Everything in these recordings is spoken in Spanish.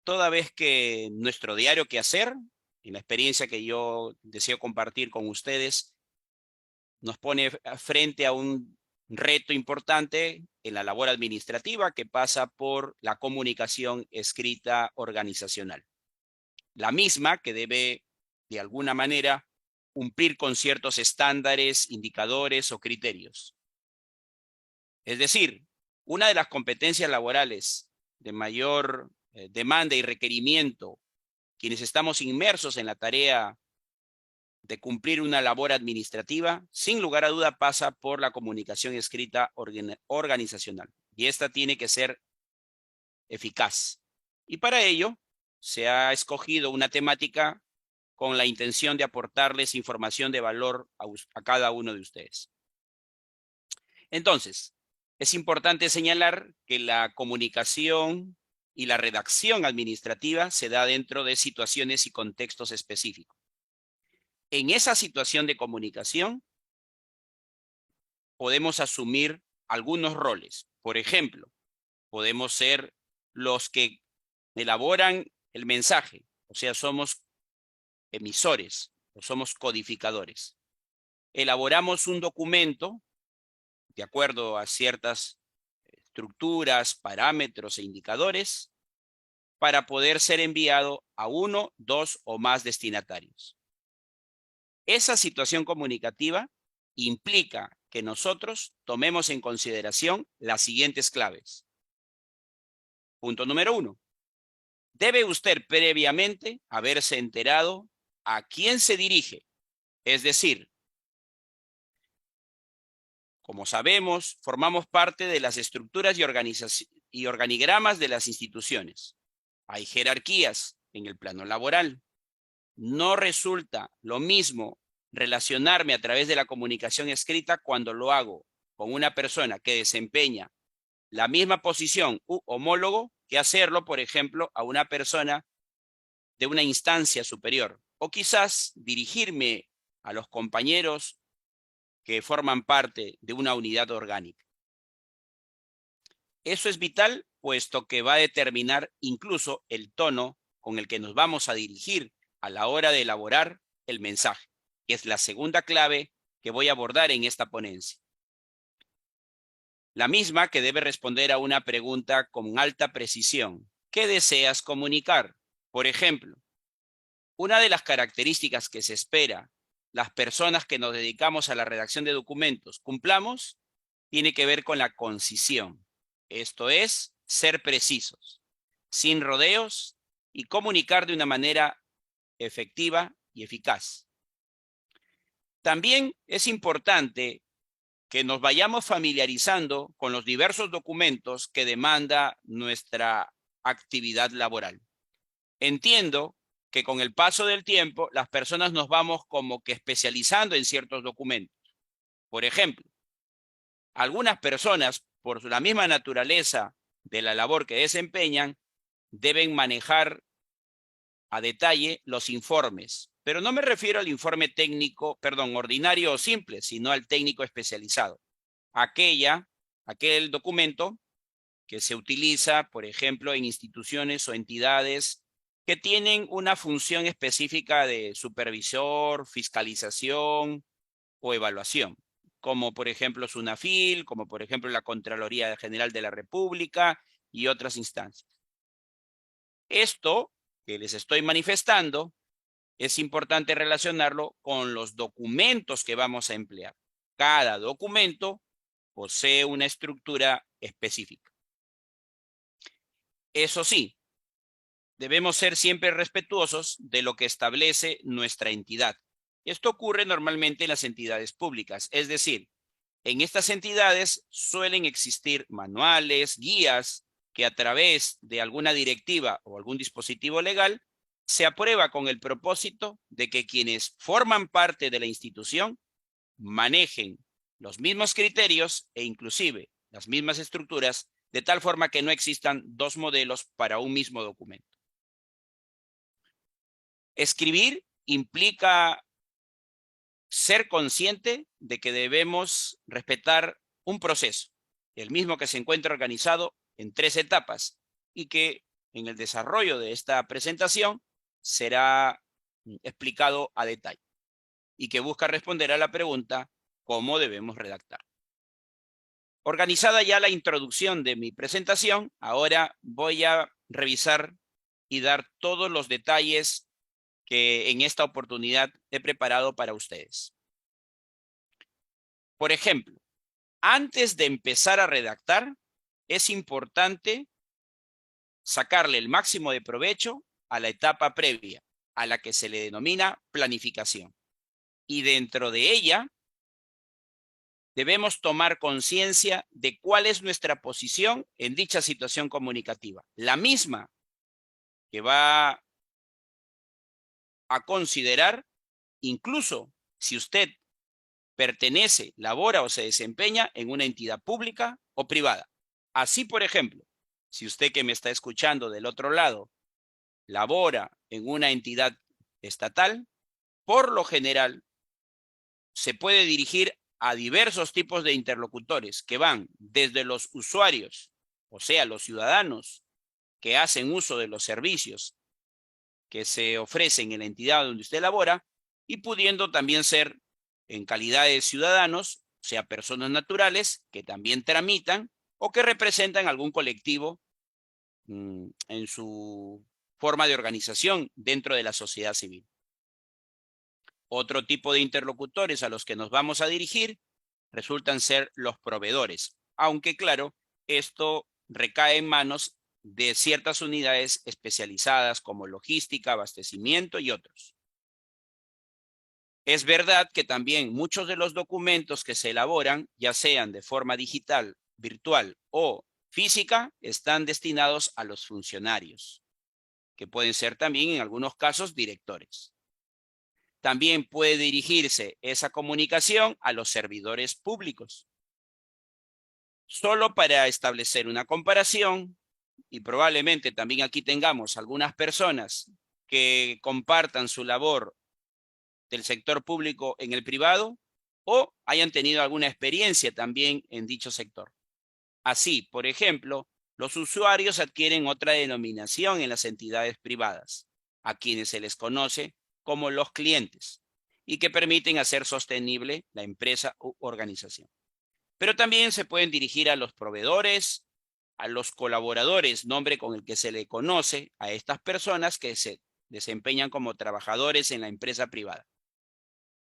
toda vez que nuestro diario quehacer, en la experiencia que yo deseo compartir con ustedes, nos pone frente a un reto importante en la labor administrativa que pasa por la comunicación escrita organizacional. La misma que debe, de alguna manera, cumplir con ciertos estándares, indicadores o criterios. Es decir, una de las competencias laborales de mayor demanda y requerimiento, quienes estamos inmersos en la tarea de cumplir una labor administrativa, sin lugar a duda pasa por la comunicación escrita organizacional. Y esta tiene que ser eficaz. Y para ello se ha escogido una temática con la intención de aportarles información de valor a cada uno de ustedes. Entonces, es importante señalar que la comunicación y la redacción administrativa se da dentro de situaciones y contextos específicos. En esa situación de comunicación podemos asumir algunos roles. Por ejemplo, podemos ser los que elaboran el mensaje, o sea, somos emisores o somos codificadores. Elaboramos un documento de acuerdo a ciertas estructuras, parámetros e indicadores para poder ser enviado a uno, dos o más destinatarios. Esa situación comunicativa implica que nosotros tomemos en consideración las siguientes claves. Punto número 1. Debe usted previamente haberse enterado a quién se dirige. Es decir, como sabemos, formamos parte de las estructuras y organigramas de las instituciones. Hay jerarquías en el plano laboral. No resulta lo mismo relacionarme a través de la comunicación escrita cuando lo hago con una persona que desempeña la misma posición u homólogo que hacerlo, por ejemplo, a una persona de una instancia superior. O quizás dirigirme a los compañeros que forman parte de una unidad orgánica. Eso es vital, puesto que va a determinar incluso el tono con el que nos vamos a dirigir a la hora de elaborar el mensaje, que es la segunda clave que voy a abordar en esta ponencia. La misma que debe responder a una pregunta con alta precisión. ¿Qué deseas comunicar? Por ejemplo, una de las características que se espera las personas que nos dedicamos a la redacción de documentos cumplamos tiene que ver con la concisión. Esto es, ser precisos, sin rodeos y comunicar de una manera efectiva y eficaz. También es importante que nos vayamos familiarizando con los diversos documentos que demanda nuestra actividad laboral. Entiendo que con el paso del tiempo las personas nos vamos como que especializando en ciertos documentos. Por ejemplo, algunas personas, por la misma naturaleza de la labor que desempeñan, deben manejar a detalle los informes. Pero no me refiero al informe técnico, ordinario o simple, sino al técnico especializado. Aquel documento que se utiliza, por ejemplo, en instituciones o entidades que tienen una función específica de supervisor, fiscalización o evaluación, como por ejemplo SUNAFIL, como por ejemplo la Contraloría General de la República y otras instancias. Esto que les estoy manifestando es importante relacionarlo con los documentos que vamos a emplear. Cada documento posee una estructura específica. Eso sí, debemos ser siempre respetuosos de lo que establece nuestra entidad. Esto ocurre normalmente en las entidades públicas, es decir, en estas entidades suelen existir manuales, guías, que a través de alguna directiva o algún dispositivo legal se aprueba con el propósito de que quienes forman parte de la institución manejen los mismos criterios e inclusive las mismas estructuras, de tal forma que no existan dos modelos para un mismo documento. Escribir implica ser consciente de que debemos respetar un proceso, el mismo que se encuentra organizado en 3 etapas y que en el desarrollo de esta presentación será explicado a detalle y que busca responder a la pregunta ¿cómo debemos redactar? Organizada ya la introducción de mi presentación, ahora voy a revisar y dar todos los detalles que en esta oportunidad he preparado para ustedes. Por ejemplo, antes de empezar a redactar, es importante sacarle el máximo de provecho a la etapa previa, a la que se le denomina planificación. Y dentro de ella, debemos tomar conciencia de cuál es nuestra posición en dicha situación comunicativa. La misma que va a considerar incluso si usted pertenece, labora o se desempeña en una entidad pública o privada. Así, por ejemplo, si usted que me está escuchando del otro lado labora en una entidad estatal, por lo general se puede dirigir a diversos tipos de interlocutores que van desde los usuarios, o sea, los ciudadanos que hacen uso de los servicios que se ofrecen en la entidad donde usted labora, y pudiendo también ser en calidad de ciudadanos, o sea, personas naturales que también tramitan o que representan algún colectivo en su forma de organización dentro de la sociedad civil. Otro tipo de interlocutores a los que nos vamos a dirigir resultan ser los proveedores, aunque claro, esto recae en manos de ciertas unidades especializadas como logística, abastecimiento y otros. Es verdad que también muchos de los documentos que se elaboran, ya sean de forma digital, virtual o física, están destinados a los funcionarios, que pueden ser también en algunos casos directores. También puede dirigirse esa comunicación a los servidores públicos. Solo para establecer una comparación, y probablemente también aquí tengamos algunas personas que compartan su labor del sector público en el privado o hayan tenido alguna experiencia también en dicho sector. Así, por ejemplo, los usuarios adquieren otra denominación en las entidades privadas, a quienes se les conoce como los clientes, y que permiten hacer sostenible la empresa u organización. Pero también se pueden dirigir a los proveedores, a los colaboradores, nombre con el que se le conoce a estas personas que se desempeñan como trabajadores en la empresa privada.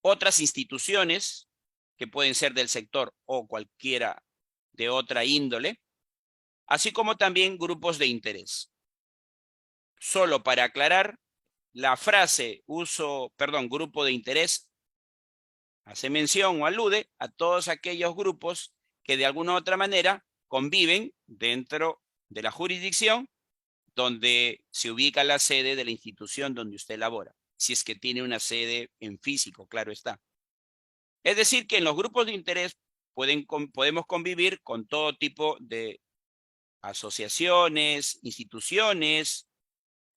Otras instituciones, que pueden ser del sector o cualquiera de otra índole, así como también grupos de interés. Solo para aclarar, la frase grupo de interés hace mención o alude a todos aquellos grupos que de alguna u otra manera conviven dentro de la jurisdicción donde se ubica la sede de la institución donde usted labora, si es que tiene una sede en físico, claro está. Es decir, que en los grupos de interés podemos convivir con todo tipo de asociaciones, instituciones,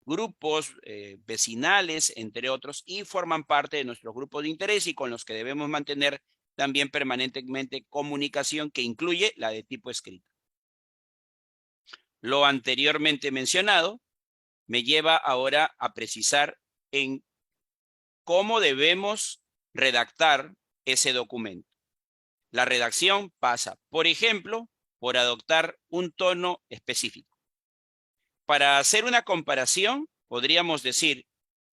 grupos vecinales, entre otros, y forman parte de nuestros grupos de interés y con los que debemos mantener también permanentemente comunicación que incluye la de tipo escrito. Lo anteriormente mencionado me lleva ahora a precisar en cómo debemos redactar ese documento. La redacción pasa, por ejemplo, por adoptar un tono específico. Para hacer una comparación, podríamos decir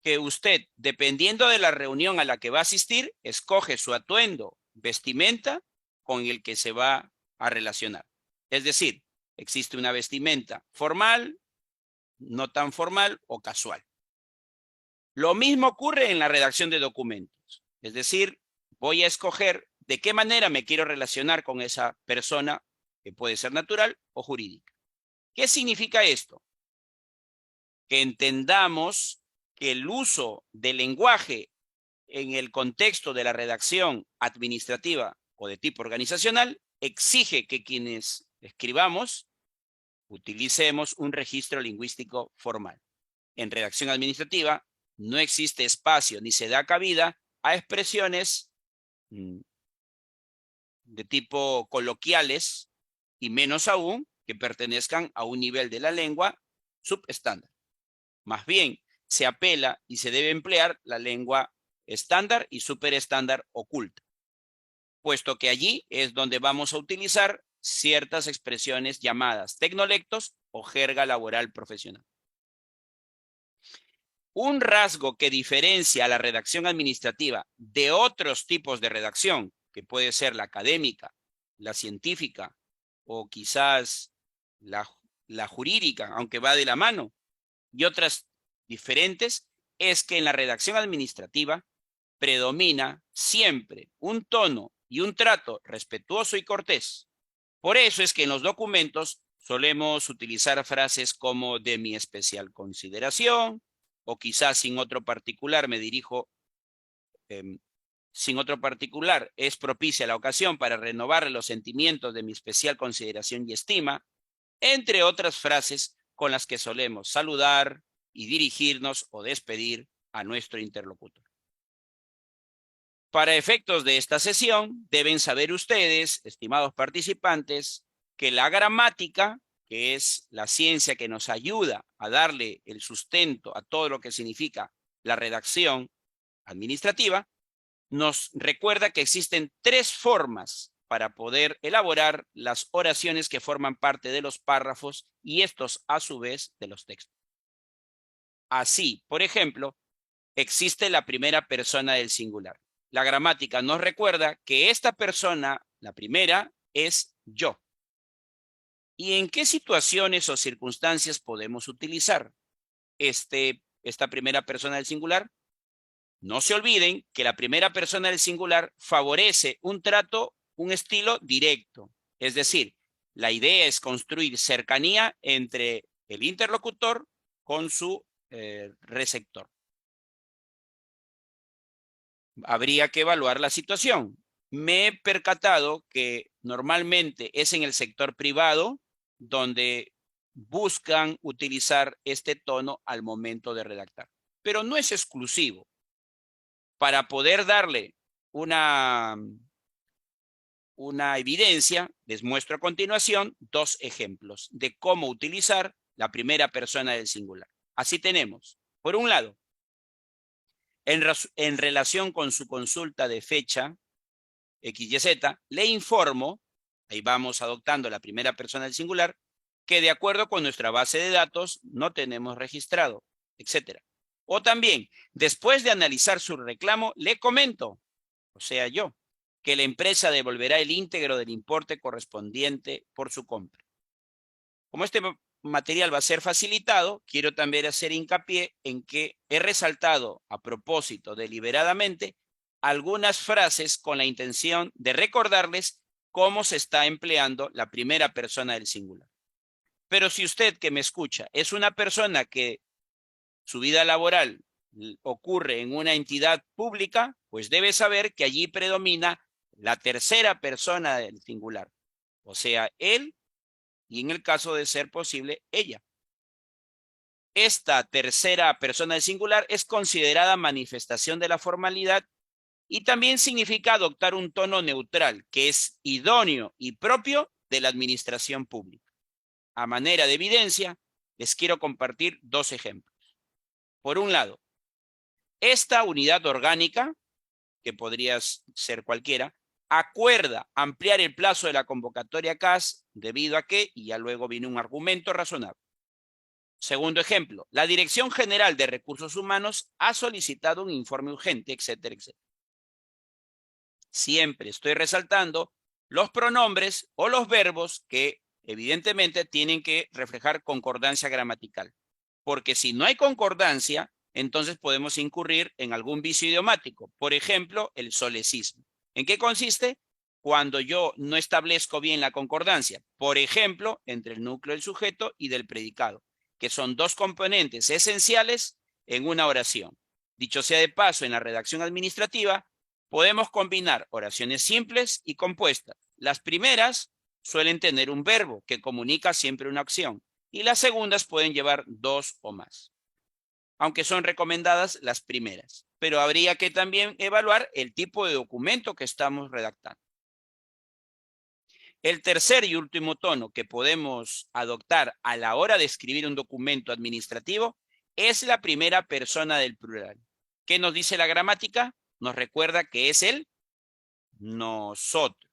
que usted, dependiendo de la reunión a la que va a asistir, escoge su atuendo, vestimenta con el que se va a relacionar. Es decir, existe una vestimenta formal, no tan formal o casual. Lo mismo ocurre en la redacción de documentos. Es decir, voy a escoger de qué manera me quiero relacionar con esa persona, que puede ser natural o jurídica. ¿Qué significa esto? Que entendamos que el uso del lenguaje en el contexto de la redacción administrativa o de tipo organizacional exige que quienes escribamos utilicemos un registro lingüístico formal. En redacción administrativa no existe espacio ni se da cabida a expresiones de tipo coloquiales y menos aún que pertenezcan a un nivel de la lengua subestándar. Más bien, se apela y se debe emplear la lengua estándar y superestándar oculta, puesto que allí es donde vamos a utilizar ciertas expresiones llamadas tecnolectos o jerga laboral profesional. Un rasgo que diferencia a la redacción administrativa de otros tipos de redacción, que puede ser la académica, la científica o quizás la jurídica, aunque va de la mano, y otras diferentes, es que en la redacción administrativa predomina siempre un tono y un trato respetuoso y cortés. Por eso es que en los documentos solemos utilizar frases como de mi especial consideración, o quizás sin otro particular me dirijo, sin otro particular es propicia la ocasión para renovar los sentimientos de mi especial consideración y estima, entre otras frases con las que solemos saludar y dirigirnos o despedir a nuestro interlocutor. Para efectos de esta sesión, deben saber ustedes, estimados participantes, que la gramática, que es la ciencia que nos ayuda a darle el sustento a todo lo que significa la redacción administrativa, nos recuerda que existen 3 formas para poder elaborar las oraciones que forman parte de los párrafos y estos a su vez de los textos. Así, por ejemplo, existe la primera persona del singular. La gramática nos recuerda que esta persona, la primera, es yo. ¿Y en qué situaciones o circunstancias podemos utilizar esta primera persona del singular? No se olviden que la primera persona del singular favorece un trato, un estilo directo. Es decir, la idea es construir cercanía entre el interlocutor con su receptor. Habría que evaluar la situación. Me he percatado que normalmente es en el sector privado donde buscan utilizar este tono al momento de redactar, pero no es exclusivo. Para poder darle una evidencia, les muestro a continuación 2 ejemplos de cómo utilizar la primera persona del singular. Así tenemos, por un lado, en relación con su consulta de fecha XYZ, le informo, ahí vamos adoptando la primera persona del singular, que de acuerdo con nuestra base de datos no tenemos registrado, etc. O también, después de analizar su reclamo, le comento, o sea yo, que la empresa devolverá el íntegro del importe correspondiente por su compra. Como este material va a ser facilitado, quiero también hacer hincapié en que he resaltado a propósito deliberadamente algunas frases con la intención de recordarles cómo se está empleando la primera persona del singular. Pero si usted que me escucha es una persona que su vida laboral ocurre en una entidad pública, pues debe saber que allí predomina la tercera persona del singular, o sea, él y en el caso de ser posible, ella. Esta tercera persona del singular es considerada manifestación de la formalidad y también significa adoptar un tono neutral que es idóneo y propio de la administración pública. A manera de evidencia, les quiero compartir 2 ejemplos. Por un lado, esta unidad orgánica, que podría ser cualquiera, acuerda ampliar el plazo de la convocatoria CAS debido a que, y ya luego viene un argumento razonable. Segundo ejemplo, la Dirección General de Recursos Humanos ha solicitado un informe urgente, etcétera, etcétera. Siempre estoy resaltando los pronombres o los verbos que evidentemente tienen que reflejar concordancia gramatical. Porque si no hay concordancia, entonces podemos incurrir en algún vicio idiomático. Por ejemplo, el solecismo. ¿En qué consiste? Cuando yo no establezco bien la concordancia. Por ejemplo, entre el núcleo del sujeto y del predicado, que son 2 componentes esenciales en una oración. Dicho sea de paso, en la redacción administrativa, podemos combinar oraciones simples y compuestas. Las primeras suelen tener un verbo que comunica siempre una acción y las segundas pueden llevar 2 o más, aunque son recomendadas las primeras. Pero habría que también evaluar el tipo de documento que estamos redactando. El tercer y último tono que podemos adoptar a la hora de escribir un documento administrativo es la primera persona del plural. ¿Qué nos dice la gramática? Nos recuerda que es el nosotros.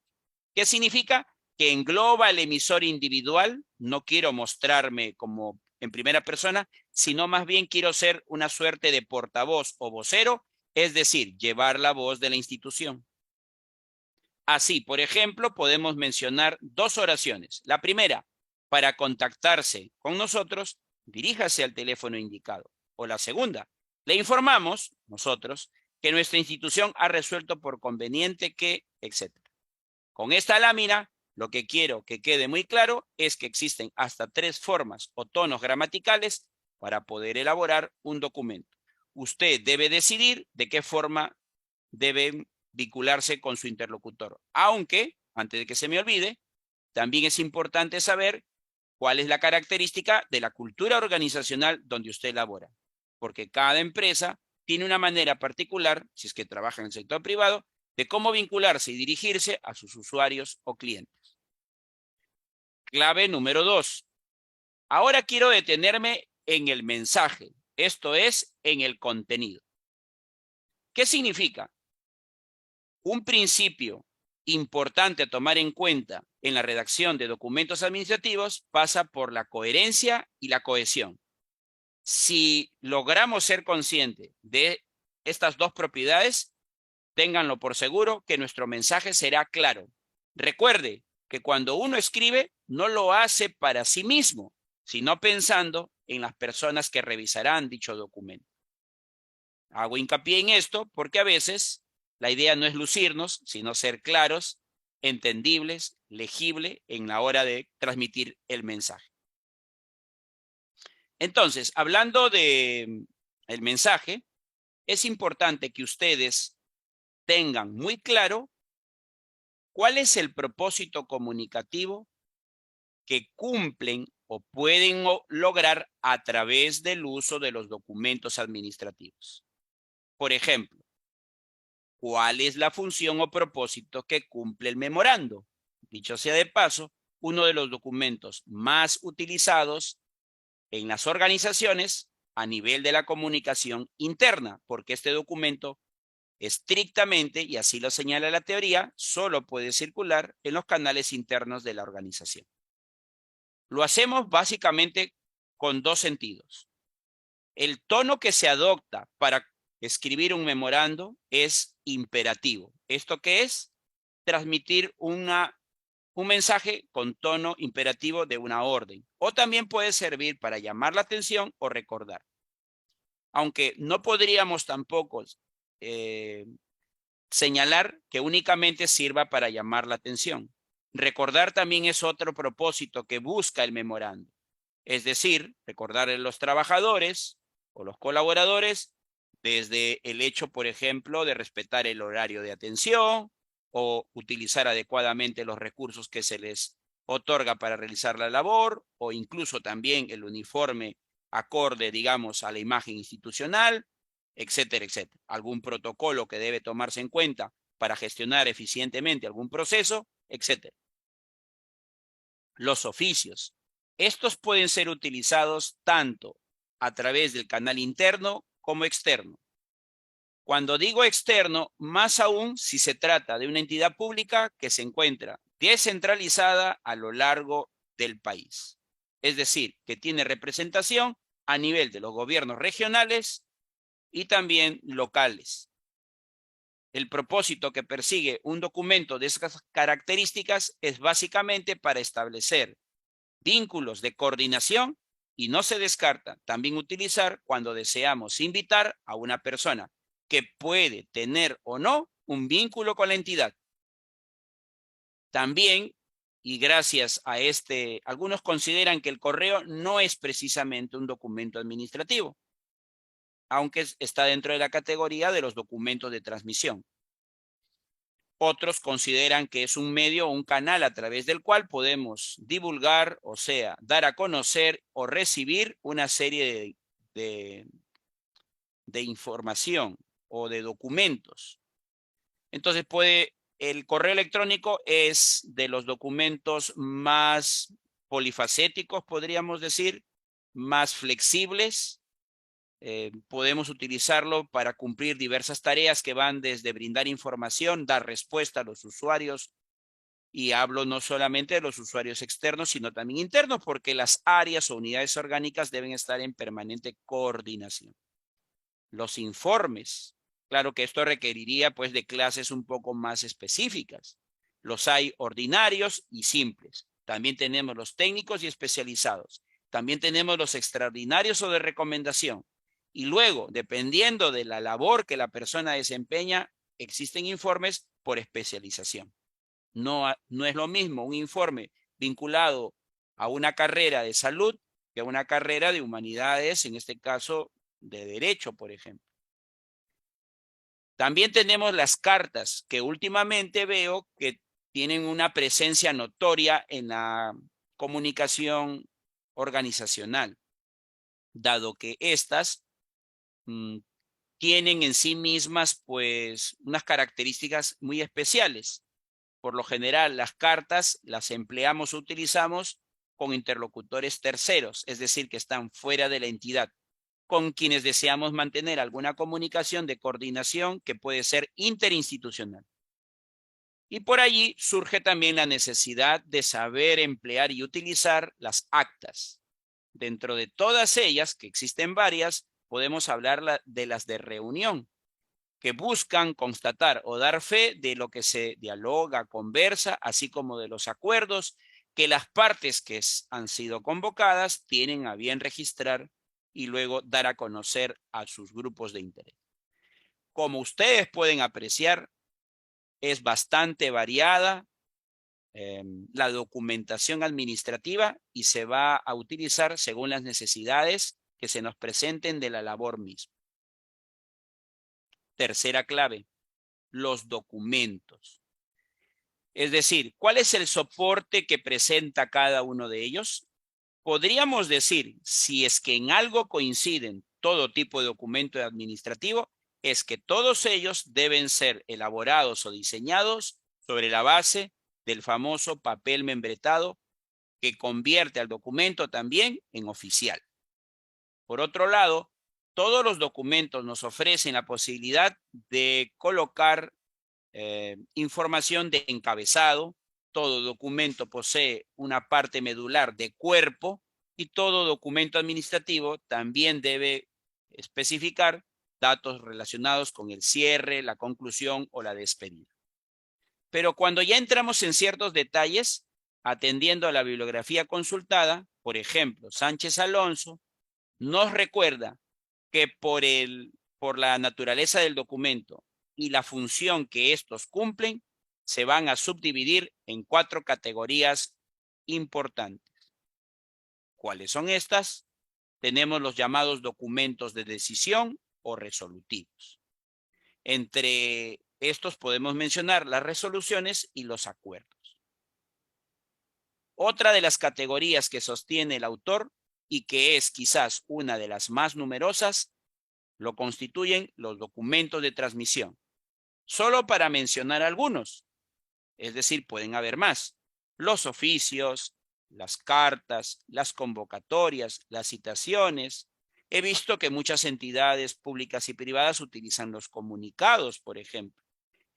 ¿Qué significa? Que engloba el emisor individual. No quiero mostrarme como en primera persona, sino más bien quiero ser una suerte de portavoz o vocero, es decir, llevar la voz de la institución. Así, por ejemplo, podemos mencionar dos oraciones. La primera, para contactarse con nosotros, diríjase al teléfono indicado. O la segunda, le informamos, nosotros, que nuestra institución ha resuelto por conveniente que, etc. Con esta lámina, lo que quiero que quede muy claro es que existen hasta 3 formas o tonos gramaticales para poder elaborar un documento. Usted debe decidir de qué forma debe vincularse con su interlocutor. Aunque, antes de que se me olvide, también es importante saber cuál es la característica de la cultura organizacional donde usted labora. Porque cada empresa tiene una manera particular, si es que trabaja en el sector privado, de cómo vincularse y dirigirse a sus usuarios o clientes. Clave número 2. Ahora quiero detenerme en el mensaje, esto es, en el contenido. ¿Qué significa? Un principio importante a tomar en cuenta en la redacción de documentos administrativos pasa por la coherencia y la cohesión. Si logramos ser conscientes de estas dos propiedades, ténganlo por seguro que nuestro mensaje será claro. Recuerde que cuando uno escribe, no lo hace para sí mismo, sino pensando en las personas que revisarán dicho documento. Hago hincapié en esto porque a veces la idea no es lucirnos, sino ser claros, entendibles, legible en la hora de transmitir el mensaje. Entonces, hablando de el mensaje, es importante que ustedes tengan muy claro cuál es el propósito comunicativo que cumplen o pueden lograr a través del uso de los documentos administrativos. Por ejemplo, ¿cuál es la función o propósito que cumple el memorando? Dicho sea de paso, uno de los documentos más utilizados en las organizaciones a nivel de la comunicación interna, porque este documento estrictamente, y así lo señala la teoría, solo puede circular en los canales internos de la organización. Lo hacemos básicamente con dos sentidos. El tono que se adopta para escribir un memorando es imperativo. ¿Esto qué es? Transmitir un mensaje con tono imperativo de una orden. O también puede servir para llamar la atención o recordar. Aunque no podríamos tampoco señalar que únicamente sirva para llamar la atención. Recordar también es otro propósito que busca el memorando. Es decir, recordar a los trabajadores o los colaboradores desde el hecho, por ejemplo, de respetar el horario de atención o utilizar adecuadamente los recursos que se les otorga para realizar la labor, o incluso también el uniforme acorde, digamos, a la imagen institucional, etcétera, etcétera. Algún protocolo que debe tomarse en cuenta para gestionar eficientemente algún proceso, etcétera. Los oficios. Estos pueden ser utilizados tanto a través del canal interno como externo. Cuando digo externo, más aún si se trata de una entidad pública que se encuentra descentralizada a lo largo del país. Es decir, que tiene representación a nivel de los gobiernos regionales y también locales. El propósito que persigue un documento de esas características es básicamente para establecer vínculos de coordinación y no se descarta también utilizar cuando deseamos invitar a una persona que puede tener o no un vínculo con la entidad. También, y gracias a algunos consideran que el correo no es precisamente un documento administrativo, aunque está dentro de la categoría de los documentos de transmisión. Otros consideran que es un medio o un canal a través del cual podemos divulgar, o sea, dar a conocer o recibir una serie de información o de documentos. Entonces puede El correo electrónico es de los documentos más polifacéticos, podríamos decir, más flexibles. Podemos utilizarlo para cumplir diversas tareas que van desde brindar información, dar respuesta a los usuarios, y hablo no solamente de los usuarios externos, sino también internos, porque las áreas o unidades orgánicas deben estar en permanente coordinación. Los informes, claro que esto requeriría pues de clases un poco más específicas. Los hay ordinarios y simples. También tenemos los técnicos y especializados. También tenemos los extraordinarios o de recomendación. Y luego, dependiendo de la labor que la persona desempeña, existen informes por especialización. No es lo mismo un informe vinculado a una carrera de salud que a una carrera de humanidades, en este caso de derecho, por ejemplo. También tenemos las cartas, que últimamente veo que tienen una presencia notoria en la comunicación organizacional, dado que estas tienen en sí mismas pues unas características muy especiales. Por lo general, las cartas las empleamos o utilizamos con interlocutores terceros, es decir, que están fuera de la entidad, con quienes deseamos mantener alguna comunicación de coordinación que puede ser interinstitucional. Y por allí surge también la necesidad de saber emplear y utilizar las actas. Dentro de todas ellas, que existen varias, podemos hablar de las de reunión, que buscan constatar o dar fe de lo que se dialoga, conversa, así como de los acuerdos que las partes que han sido convocadas tienen a bien registrar y luego dar a conocer a sus grupos de interés. Como ustedes pueden apreciar, es bastante variada la documentación administrativa y se va a utilizar según las necesidades que se nos presenten de la labor misma. Tercera clave, los documentos. Es decir, ¿cuál es el soporte que presenta cada uno de ellos? Podríamos decir, si es que en algo coinciden todo tipo de documento administrativo, es que todos ellos deben ser elaborados o diseñados sobre la base del famoso papel membretado que convierte al documento también en oficial. Por otro lado, todos los documentos nos ofrecen la posibilidad de colocar información de encabezado. Todo documento posee una parte medular de cuerpo y todo documento administrativo también debe especificar datos relacionados con el cierre, la conclusión o la despedida. Pero cuando ya entramos en ciertos detalles, atendiendo a la bibliografía consultada, por ejemplo, Sánchez Alonso nos recuerda que por la naturaleza del documento y la función que estos cumplen, se van a subdividir en 4 categorías importantes. ¿Cuáles son estas? Tenemos los llamados documentos de decisión o resolutivos. Entre estos podemos mencionar las resoluciones y los acuerdos. Otra de las categorías que sostiene el autor y que es quizás una de las más numerosas, lo constituyen los documentos de transmisión. Solo para mencionar algunos, es decir, pueden haber más. Los oficios, las cartas, las convocatorias, las citaciones. He visto que muchas entidades públicas y privadas utilizan los comunicados, por ejemplo,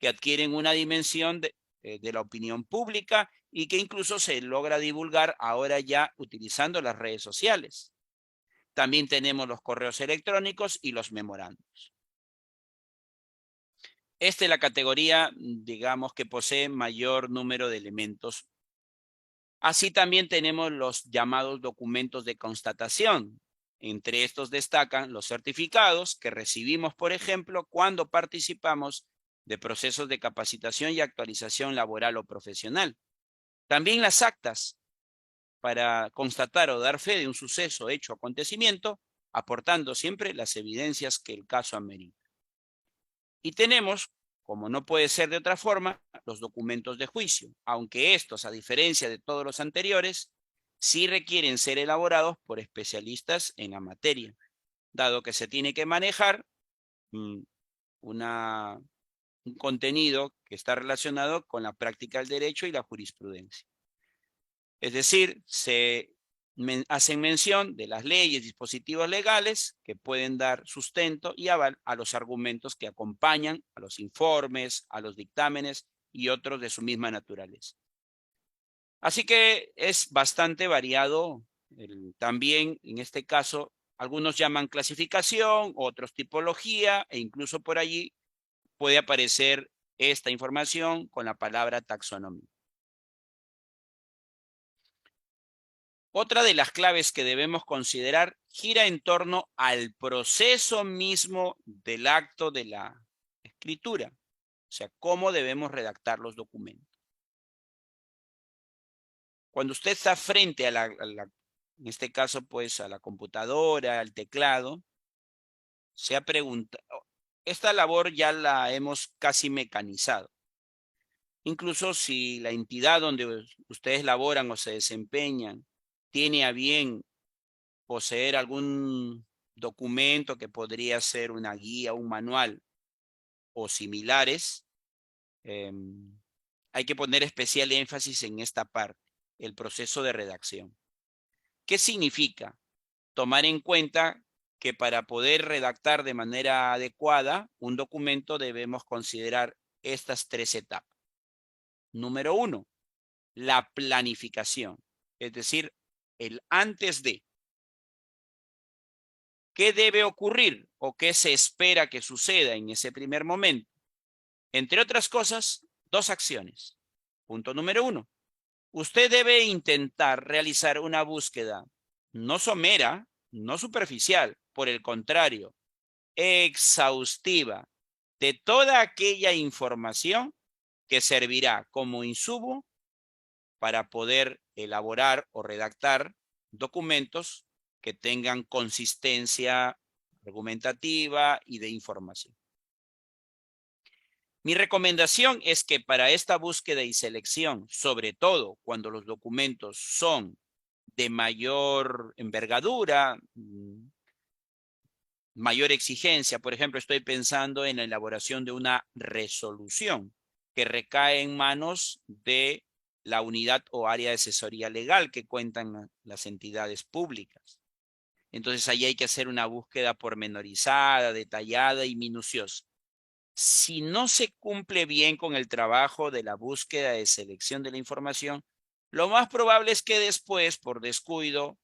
que adquieren una dimensión de la opinión pública y que incluso se logra divulgar ahora ya utilizando las redes sociales. También tenemos los correos electrónicos y los memorandos. Esta es la categoría, digamos, que posee mayor número de elementos. Así también tenemos los llamados documentos de constatación. Entre estos destacan los certificados que recibimos, por ejemplo, cuando participamos de procesos de capacitación y actualización laboral o profesional. También las actas para constatar o dar fe de un suceso, hecho o acontecimiento, aportando siempre las evidencias que el caso amerita. Y tenemos, como no puede ser de otra forma, los documentos de juicio, aunque estos, a diferencia de todos los anteriores, sí requieren ser elaborados por especialistas en la materia, dado que se tiene que manejar una un contenido que está relacionado con la práctica del derecho y la jurisprudencia. Es decir, se hacen mención de las leyes, dispositivos legales que pueden dar sustento y aval a los argumentos que acompañan a los informes, a los dictámenes y otros de su misma naturaleza. Así que es bastante variado. También, en este caso, algunos llaman clasificación, otros tipología, e incluso por allí puede aparecer esta información con la palabra taxonomía. Otra de las claves que debemos considerar gira en torno al proceso mismo del acto de la escritura, o sea, cómo debemos redactar los documentos. Cuando usted está frente a en este caso, pues a la computadora, al teclado, se ha preguntado, esta labor ya la hemos casi mecanizado. Incluso si la entidad donde ustedes laboran o se desempeñan tiene a bien poseer algún documento que podría ser una guía, un manual o similares, hay que poner especial énfasis en esta parte, el proceso de redacción. ¿Qué significa? Tomar en cuenta que para poder redactar de manera adecuada un documento debemos considerar estas 3 etapas. Número 1, la planificación, es decir, el antes de. ¿Qué debe ocurrir o qué se espera que suceda en ese primer momento? Entre otras cosas, 2 acciones. Punto número 1. Usted debe intentar realizar una búsqueda no somera, no superficial, por el contrario, exhaustiva de toda aquella información que servirá como insumo para poder elaborar o redactar documentos que tengan consistencia argumentativa y de información. Mi recomendación es que para esta búsqueda y selección, sobre todo cuando los documentos son de mayor envergadura, mayor exigencia, por ejemplo, estoy pensando en la elaboración de una resolución que recae en manos de la unidad o área de asesoría legal que cuentan las entidades públicas. Entonces ahí hay que hacer una búsqueda pormenorizada, detallada y minuciosa. Si no se cumple bien con el trabajo de la búsqueda de selección de la información, lo más probable es que después, por descuido,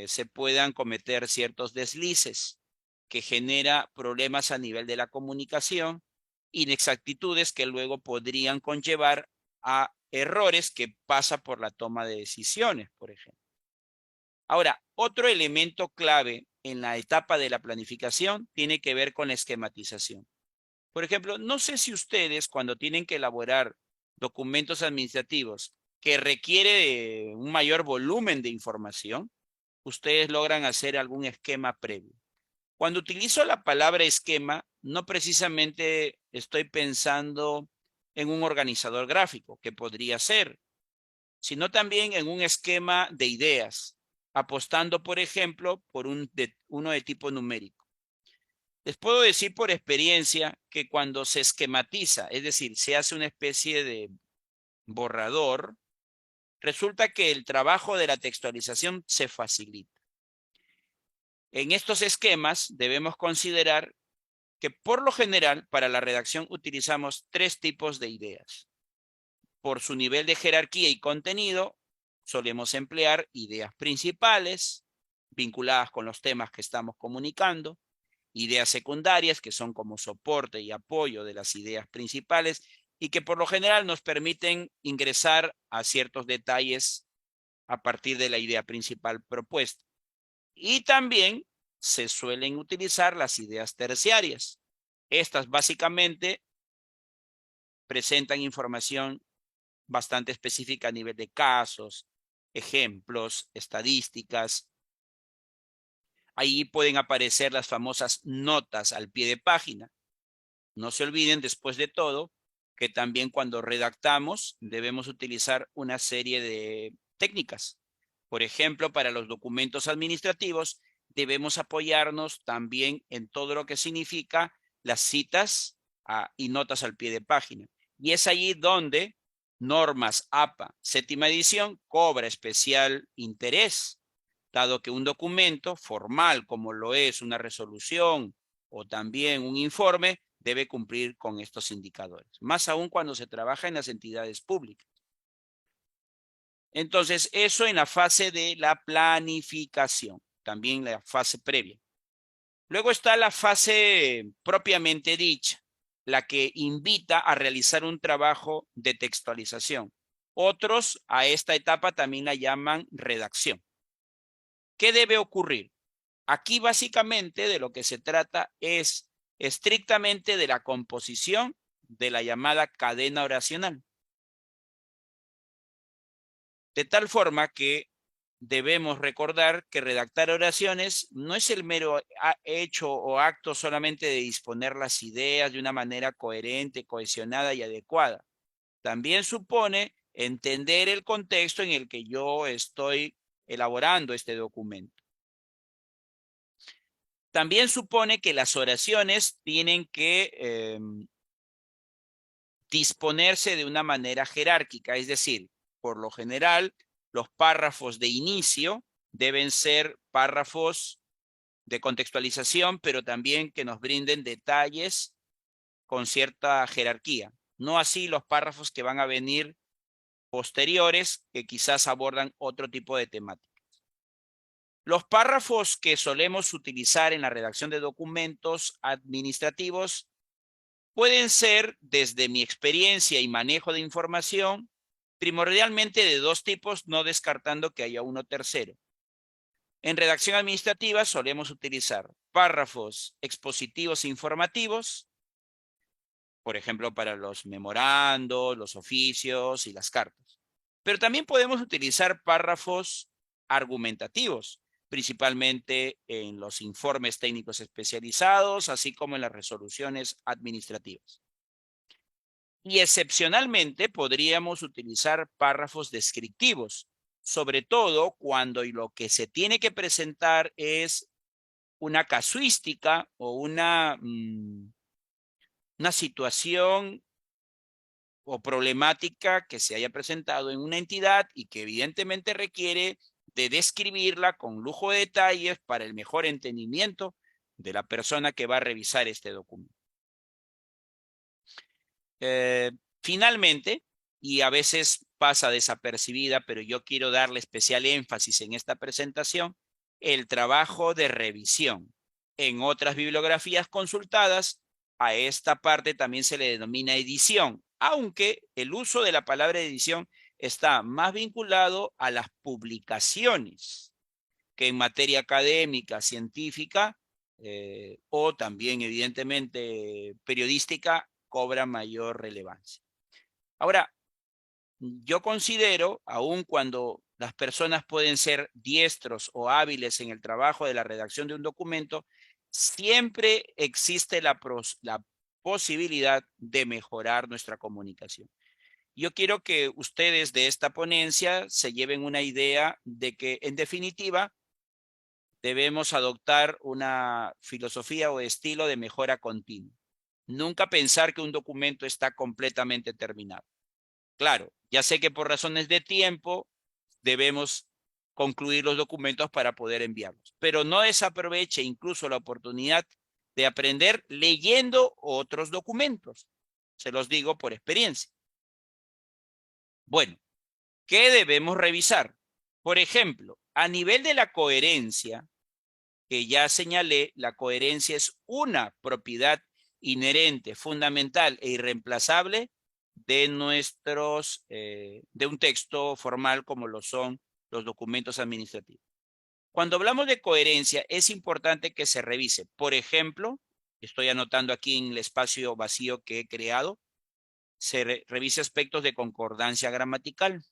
se puedan cometer ciertos deslices que genera problemas a nivel de la comunicación, inexactitudes que luego podrían conllevar a errores que pasa por la toma de decisiones, por ejemplo. Ahora, otro elemento clave en la etapa de la planificación tiene que ver con la esquematización. Por ejemplo, no sé si ustedes cuando tienen que elaborar documentos administrativos que requiere de un mayor volumen de información, ustedes logran hacer algún esquema previo. Cuando utilizo la palabra esquema, no precisamente estoy pensando en un organizador gráfico, que podría ser, sino también en un esquema de ideas, apostando, por ejemplo, por uno de tipo numérico. Les puedo decir por experiencia que cuando se esquematiza, es decir, se hace una especie de borrador, resulta que el trabajo de la textualización se facilita. En estos esquemas debemos considerar que por lo general para la redacción utilizamos 3 tipos de ideas. Por su nivel de jerarquía y contenido, solemos emplear ideas principales vinculadas con los temas que estamos comunicando, ideas secundarias que son como soporte y apoyo de las ideas principales y que por lo general nos permiten ingresar a ciertos detalles a partir de la idea principal propuesta. Y también se suelen utilizar las ideas terciarias. Estas básicamente presentan información bastante específica a nivel de casos, ejemplos, estadísticas. Ahí pueden aparecer las famosas notas al pie de página. No se olviden, después de todo, que también cuando redactamos debemos utilizar una serie de técnicas. Por ejemplo, para los documentos administrativos debemos apoyarnos también en todo lo que significa las citas y notas al pie de página. Y es allí donde normas APA, séptima edición, cobra especial interés, dado que un documento formal como lo es una resolución o también un informe debe cumplir con estos indicadores, más aún cuando se trabaja en las entidades públicas. Entonces, eso en la fase de la planificación, también la fase previa. Luego está la fase propiamente dicha, la que invita a realizar un trabajo de textualización. Otros a esta etapa también la llaman redacción. ¿Qué debe ocurrir? Aquí básicamente de lo que se trata es estrictamente de la composición de la llamada cadena oracional. De tal forma que debemos recordar que redactar oraciones no es el mero hecho o acto solamente de disponer las ideas de una manera coherente, cohesionada y adecuada. También supone entender el contexto en el que yo estoy elaborando este documento. También supone que las oraciones tienen que disponerse de una manera jerárquica, es decir, por lo general, los párrafos de inicio deben ser párrafos de contextualización, pero también que nos brinden detalles con cierta jerarquía. No así los párrafos que van a venir posteriores, que quizás abordan otro tipo de temática. Los párrafos que solemos utilizar en la redacción de documentos administrativos pueden ser, desde mi experiencia y manejo de información, primordialmente de dos tipos, no descartando que haya uno tercero. En redacción administrativa solemos utilizar párrafos expositivos e informativos, por ejemplo, para los memorandos, los oficios y las cartas. Pero también podemos utilizar párrafos argumentativos, principalmente en los informes técnicos especializados, así como en las resoluciones administrativas. Y excepcionalmente podríamos utilizar párrafos descriptivos, sobre todo cuando lo que se tiene que presentar es una casuística o una situación o problemática que se haya presentado en una entidad y que evidentemente requiere de describirla con lujo de detalles para el mejor entendimiento de la persona que va a revisar este documento. Finalmente, y a veces pasa desapercibida, pero yo quiero darle especial énfasis en esta presentación, el trabajo de revisión. En otras bibliografías consultadas, a esta parte también se le denomina edición, aunque el uso de la palabra edición está más vinculado a las publicaciones que en materia académica, científica o también evidentemente periodística cobra mayor relevancia. Ahora, yo considero, aun cuando las personas pueden ser diestros o hábiles en el trabajo de la redacción de un documento, siempre existe la posibilidad de mejorar nuestra comunicación. Yo quiero que ustedes de esta ponencia se lleven una idea de que, en definitiva, debemos adoptar una filosofía o estilo de mejora continua. Nunca pensar que un documento está completamente terminado. Claro, ya sé que por razones de tiempo debemos concluir los documentos para poder enviarlos, pero no desaproveche incluso la oportunidad de aprender leyendo otros documentos. Se los digo por experiencia. Bueno, ¿qué debemos revisar? Por ejemplo, a nivel de la coherencia, que ya señalé, la coherencia es una propiedad inherente, fundamental e irreemplazable de de un texto formal como lo son los documentos administrativos. Cuando hablamos de coherencia, es importante que se revise. Por ejemplo, estoy anotando aquí en el espacio vacío que he creado, se revise aspectos de concordancia gramatical,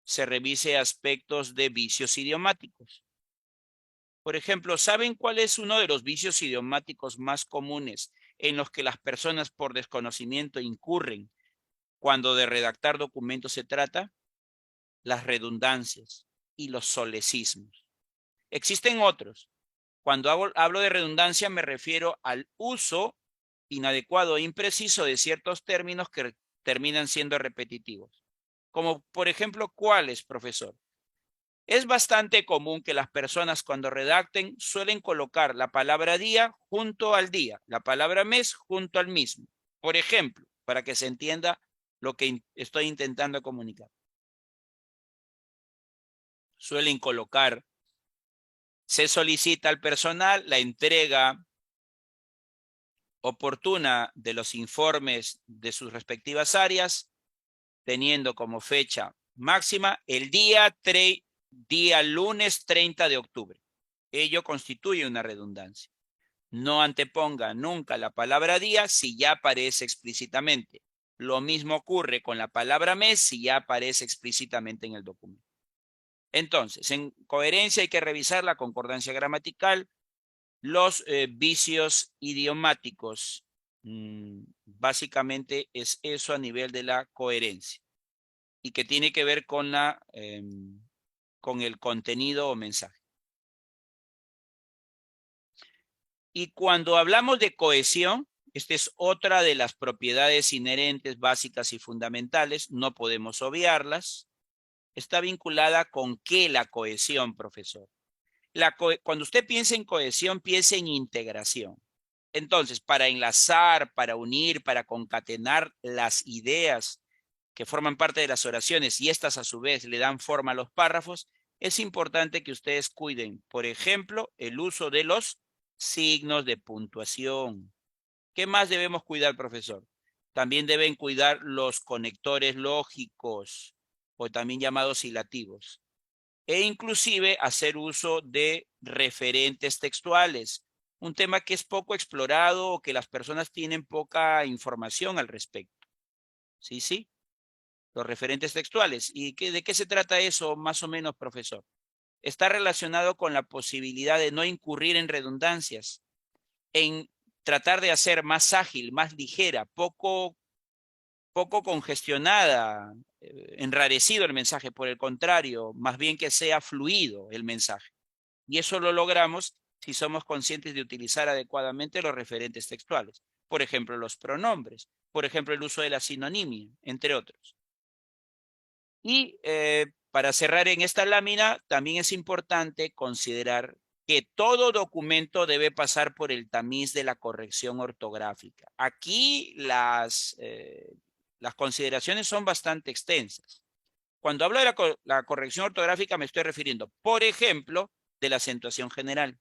se revise aspectos de vicios idiomáticos. Por ejemplo, ¿saben cuál es uno de los vicios idiomáticos más comunes en los que las personas por desconocimiento incurren cuando de redactar documentos se trata? Las redundancias y los solecismos. Existen otros. Cuando hablo de redundancia me refiero al uso inadecuado o impreciso de ciertos términos que terminan siendo repetitivos. Como por ejemplo, ¿cuáles, profesor? Es bastante común que las personas cuando redacten suelen colocar la palabra día junto al día, la palabra mes junto al mismo. Por ejemplo, para que se entienda lo que estoy intentando comunicar. Suelen colocar, se solicita al personal la entrega oportuna de los informes de sus respectivas áreas, teniendo como fecha máxima el día lunes 30 de octubre. Ello constituye una redundancia. No anteponga nunca la palabra día si ya aparece explícitamente. Lo mismo ocurre con la palabra mes si ya aparece explícitamente en el documento. Entonces, en coherencia hay que revisar la concordancia gramatical, los vicios idiomáticos. Básicamente es eso a nivel de la coherencia y que tiene que ver con con el contenido o mensaje. Y cuando hablamos de cohesión, esta es otra de las propiedades inherentes, básicas y fundamentales, no podemos obviarlas. Está vinculada con ¿qué la cohesión, profesor? Cuando usted piensa en cohesión, piensa en integración. Entonces, para enlazar, para unir, para concatenar las ideas que forman parte de las oraciones y estas a su vez le dan forma a los párrafos, es importante que ustedes cuiden, por ejemplo, el uso de los signos de puntuación. ¿Qué más debemos cuidar, profesor? También deben cuidar los conectores lógicos o también llamados hilativos. E inclusive hacer uso de referentes textuales, un tema que es poco explorado o que las personas tienen poca información al respecto. Sí, sí, los referentes textuales. ¿Y de qué se trata eso más o menos, profesor? Está relacionado con la posibilidad de no incurrir en redundancias, en tratar de hacer más ágil, más ligera, poco congestionada, enrarecido el mensaje, por el contrario, más bien que sea fluido el mensaje. Y eso lo logramos si somos conscientes de utilizar adecuadamente los referentes textuales. Por ejemplo, los pronombres, por ejemplo, el uso de la sinonimia, entre otros. Y para cerrar en esta lámina, también es importante considerar que todo documento debe pasar por el tamiz de la corrección ortográfica. Aquí las consideraciones son bastante extensas. Cuando hablo de la corrección ortográfica me estoy refiriendo, por ejemplo, de la acentuación general.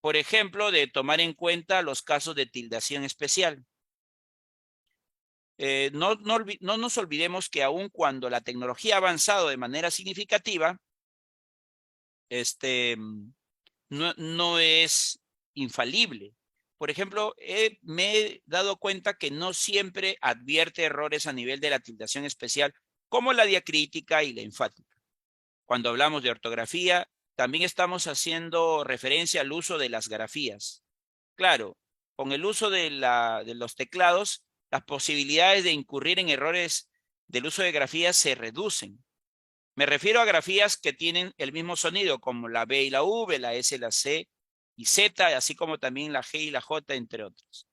Por ejemplo, de tomar en cuenta los casos de tildación especial. No nos olvidemos que aun cuando la tecnología ha avanzado de manera significativa, no es infalible. Por ejemplo, me he dado cuenta que no siempre advierte errores a nivel de la tildación especial, como la diacrítica y la enfática. Cuando hablamos de ortografía, también estamos haciendo referencia al uso de las grafías. Claro, con el uso de los teclados, las posibilidades de incurrir en errores del uso de grafías se reducen. Me refiero a grafías que tienen el mismo sonido, como la B y la V, la S, la C y Z, así como también la G y la J, entre otros.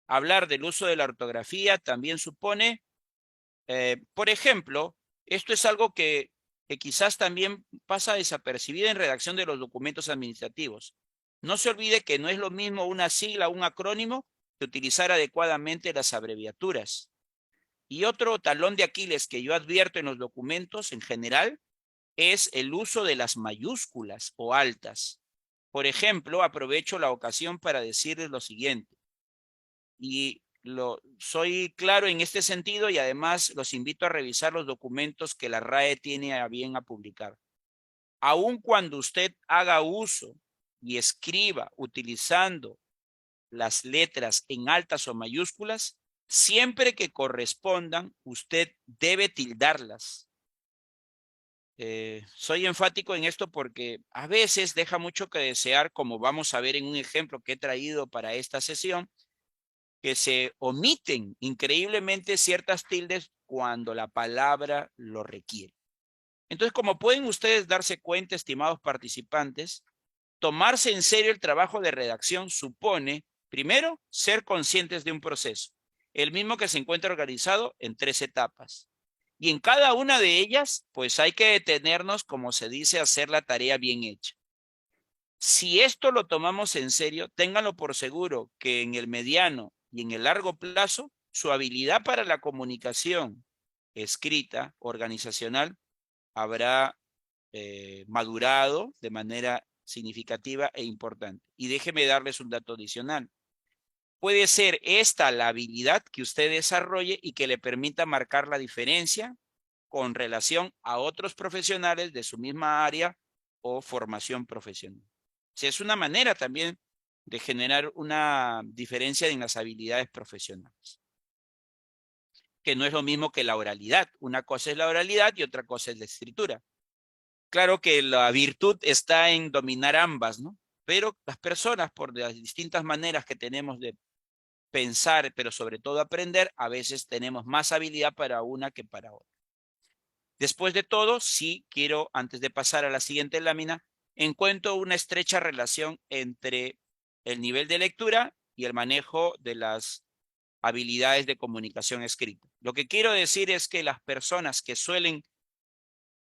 Hablar del uso de la ortografía también supone, por ejemplo, esto es algo que quizás también pasa desapercibido en redacción de los documentos administrativos. No se olvide que no es lo mismo una sigla o un acrónimo que utilizar adecuadamente las abreviaturas. Y otro talón de Aquiles que yo advierto en los documentos en general es el uso de las mayúsculas o altas. Por ejemplo, aprovecho la ocasión para decirles lo siguiente. Y soy claro en este sentido y además los invito a revisar los documentos que la RAE tiene a bien a publicar. Aun cuando usted haga uso y escriba utilizando las letras en altas o mayúsculas, siempre que correspondan, usted debe tildarlas. Soy enfático en esto porque a veces deja mucho que desear, como vamos a ver en un ejemplo que he traído para esta sesión, que se omiten increíblemente ciertas tildes cuando la palabra lo requiere. Entonces, como pueden ustedes darse cuenta, estimados participantes, tomarse en serio el trabajo de redacción supone Primero, ser conscientes de un proceso, el mismo que se encuentra organizado en 3 etapas. Y en cada una de ellas, pues hay que detenernos, como se dice, a hacer la tarea bien hecha. Si esto lo tomamos en serio, ténganlo por seguro que en el mediano y en el largo plazo, su habilidad para la comunicación escrita, organizacional, habrá madurado de manera significativa e importante. Y déjeme darles un dato adicional. Puede ser esta la habilidad que usted desarrolle y que le permita marcar la diferencia con relación a otros profesionales de su misma área o formación profesional. O sea, es una manera también de generar una diferencia en las habilidades profesionales, que no es lo mismo que la oralidad. Una cosa es la oralidad y otra cosa es la escritura. Claro que la virtud está en dominar ambas, ¿no? Pero las personas, por las distintas maneras que tenemos de pensar, pero sobre todo aprender, a veces tenemos más habilidad para una que para otra. Después de todo, sí quiero, antes de pasar a la siguiente lámina, encuentro una estrecha relación entre el nivel de lectura y el manejo de las habilidades de comunicación escrita. Lo que quiero decir es que las personas que suelen